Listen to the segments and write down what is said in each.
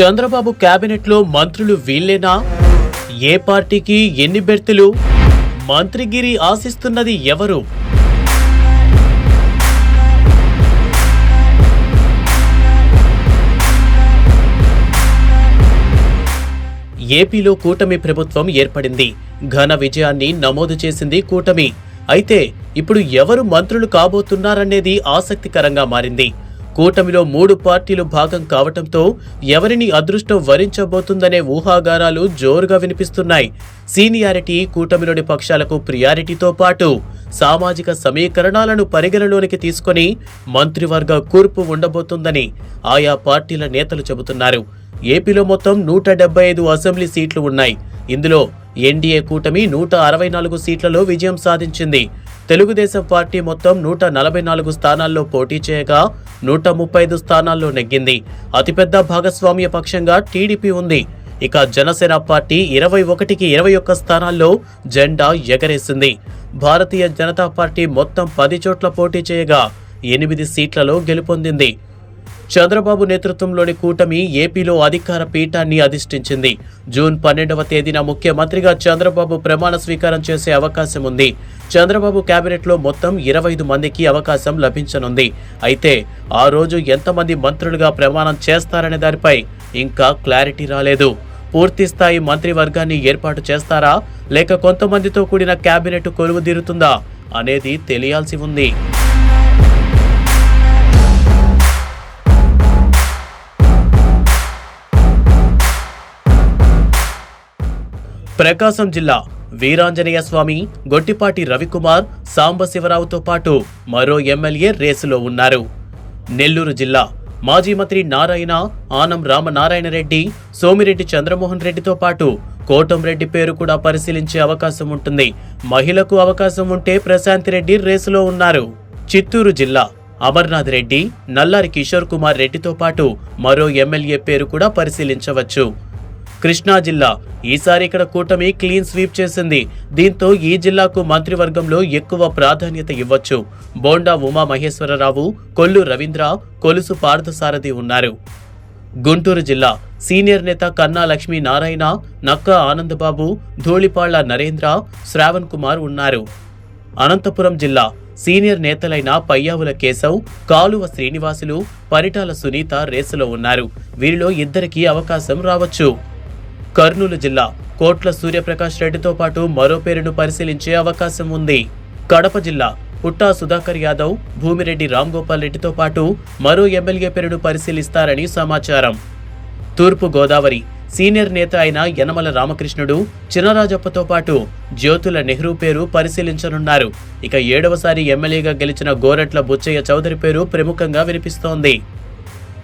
చంద్రబాబు కేబినెట్లో మంత్రులు వీళ్ళేనా? ఏ పార్టీకి ఎన్ని బెర్తులు? మంత్రిగిరి ఆశిస్తున్నది ఎవరు? ఏపీలో కూటమి ప్రభుత్వం ఏర్పడింది. ఘన విజయాన్ని నమోదు చేసింది కూటమి. అయితే ఇప్పుడు ఎవరు మంత్రులు కాబోతున్నారనేది ఆసక్తికరంగా మారింది. కూటమిలో 3 పార్టీలు భాగం కావటంతో ఎవరిని అదృష్టం వరించబోతుందనే ఊహాగానాలు జోరుగా వినిపిస్తున్నాయి. సీనియారిటీ కూటమిలోని పక్షాలకు ప్రియారిటీతో పాటు సామాజిక సమీకరణాలను పరిగణలోనికి తీసుకొని మంత్రివర్గ కూర్పు ఉండబోతుందని ఆయా పార్టీల నేతలు చెబుతున్నారు. ఏపీలో మొత్తం 175 అసెంబ్లీ సీట్లు ఉన్నాయి. ఇందులో ఎన్డీఏ కూటమి 164 సీట్లలో విజయం సాధించింది. తెలుగుదేశం పార్టీ మొత్తం 144 స్థానాల్లో పోటీ చేయగా 135 స్థానాల్లో నెగ్గింది. అతిపెద్ద భాగస్వామ్య పక్షంగా టీడీపీ ఉంది. ఇక జనసేన పార్టీ 21కి 21 స్థానాల్లో జెండా ఎగరేసింది. భారతీయ జనతా పార్టీ మొత్తం 10 చోట్ల పోటీ చేయగా 8 సీట్లలో గెలుపొందింది. చంద్రబాబు నేతృత్వంలోని కూటమి ఏపీలో అధికార పీఠాన్ని అధిష్ఠించింది. జూన్ 12వ తేదీన ముఖ్యమంత్రిగా చంద్రబాబు ప్రమాణ స్వీకారం చేసే అవకాశం ఉంది. చంద్రబాబు కేబినెట్లో మొత్తం 25 మందికి అవకాశం లభించనుంది. అయితే ఆ రోజు ఎంతమంది మంత్రులుగా ప్రమాణం చేస్తారనే దానిపై ఇంకా క్లారిటీ రాలేదు. పూర్తిస్థాయి మంత్రివర్గాన్ని ఏర్పాటు చేస్తారా, లేక కొంతమందితో కూడిన కేబినెట్ కొలువుదీరుతుందా అనేది తెలియాల్సి ఉంది. ప్రకాశం జిల్లా వీరాంజనేయ స్వామి, గొట్టిపాటి రవికుమార్, సాంబశివరావుతో పాటు మరో ఎమ్మెల్యే రేసులో ఉన్నారు. నెల్లూరు జిల్లా మాజీ మంత్రి నారాయణ, ఆనం రామనారాయణ రెడ్డి, సోమిరెడ్డి చంద్రమోహన్ రెడ్డితో పాటు కోటంరెడ్డి పేరు కూడా పరిశీలించే అవకాశం ఉంటుంది. మహిళకు అవకాశం ఉంటే ప్రశాంత్ రెడ్డి రేసులో ఉన్నారు. చిత్తూరు జిల్లా అమర్నాథ్ రెడ్డి, నల్లారి కిషోర్ కుమార్ రెడ్డితో పాటు మరో ఎమ్మెల్యే పేరు కూడా పరిశీలించవచ్చు. కృష్ణా జిల్లా ఈసారి ఇక్కడ కూటమి క్లీన్ స్వీప్ చేసింది. దీంతో ఈ జిల్లాకు మంత్రివర్గంలో ఎక్కువ ప్రాధాన్యత ఇవ్వచ్చు. బోండా ఉమామహేశ్వరరావు, కొల్లు రవీంద్ర, కొలుసు పార్థసారథి ఉన్నారు. గుంటూరు జిల్లా సీనియర్ నేత కన్నా లక్ష్మీనారాయణ, నక్కా ఆనందబాబు, ధూళిపాళ్ల నరేంద్ర, శ్రావణ్ కుమార్ ఉన్నారు. అనంతపురం జిల్లా సీనియర్ నేతలైన పయ్యావుల కేశవ్, కాలువ శ్రీనివాసులు, పరిటాల సునీత రేసులో ఉన్నారు. వీరిలో ఇద్దరికి అవకాశం రావచ్చు. కర్నూలు జిల్లా కోట్ల సూర్యప్రకాష్ రెడ్డితో పాటు మరో పేరును పరిశీలించే అవకాశం ఉంది. కడప జిల్లా పుట్టా సుధాకర్ యాదవ్, భూమిరెడ్డి రామ్గోపాల్ రెడ్డితో పాటు మరో ఎమ్మెల్యే పేరును పరిశీలిస్తారని సమాచారం. తూర్పు గోదావరి సీనియర్ నేత అయిన యనమల రామకృష్ణుడు, చినరాజప్పతో పాటు జ్యోతుల నెహ్రూ పేరు పరిశీలించనున్నారు. ఇక 7వసారి ఎమ్మెల్యేగా గెలిచిన గోరట్ల బుచ్చయ్య చౌదరి పేరు ప్రముఖంగా వినిపిస్తోంది.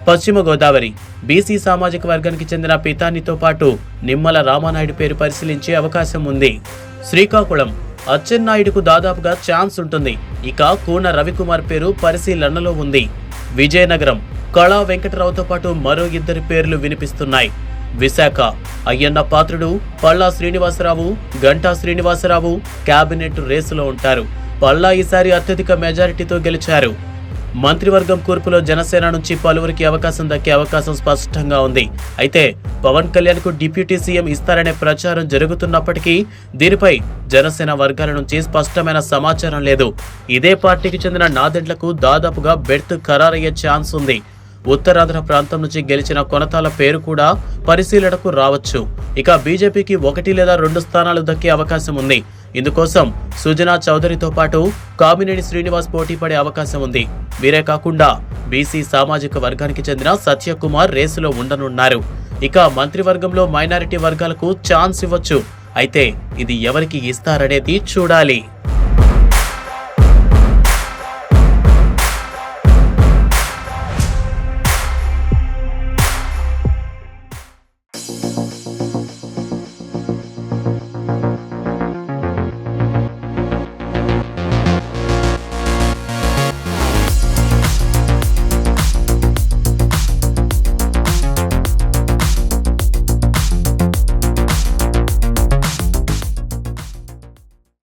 పశ్చిమ గోదావరి బీసీ సామాజిక వర్గానికి చెందిన పితానితో పాటు నిమ్మల రామానాయుడు పేరు పరిశీలించే అవకాశం ఉంది. శ్రీకాకుళం అచ్చెన్నాయుడుకు దాదాపుగా ఛాన్స్ ఉంటుంది. ఇక కూన రవికుమార్ పేరు పరిశీలనలో ఉంది. విజయనగరం కళా వెంకటరావుతో పాటు మరో 2 పేర్లు వినిపిస్తున్నాయి. విశాఖ అయ్యన్న పాత్రుడు, పల్లా శ్రీనివాసరావు, గంటా శ్రీనివాసరావు కేబినెట్ రేసులో ఉంటారు. పల్లా ఈసారి అత్యధిక మెజారిటీతో గెలిచారు. మంత్రివర్గం కూర్పులో జనసేన నుంచి పలువురికి అవకాశం దక్కే అవకాశం స్పష్టంగా ఉంది. అయితే పవన్ కళ్యాణ్ కు డిప్యూటీ సీఎం ఇస్తారనే ప్రచారం జరుగుతున్నప్పటికీ దీనిపై జనసేన వర్గాల నుంచి స్పష్టమైన సమాచారం లేదు. ఇదే పార్టీకి చెందిన నాదెండ్లకు దాదాపుగా బెర్త్ ఖరారయ్యే ఛాన్స్ ఉంది. ఉత్తరాంధ్ర ప్రాంతం నుంచి గెలిచిన కొనతాల పేరు కూడా పరిశీలనకు రావచ్చు. ఇక బీజేపీకి 1 లేదా 2 స్థానాలు దక్కే అవకాశం ఉంది. ఇందుకోసం సుజనా చౌదరితో పాటు కామినేని శ్రీనివాస్ పోటీ పడే అవకాశం ఉంది. వీరే కాకుండా బీసీ సామాజిక వర్గానికి చెందిన సత్యకుమార్ రేసులో ఉండనున్నారు. ఇక మంత్రివర్గంలో మైనారిటీ వర్గాలకు ఛాన్స్ ఇవ్వచ్చు. అయితే ఇది ఎవరికి ఇస్తారనేది చూడాలి.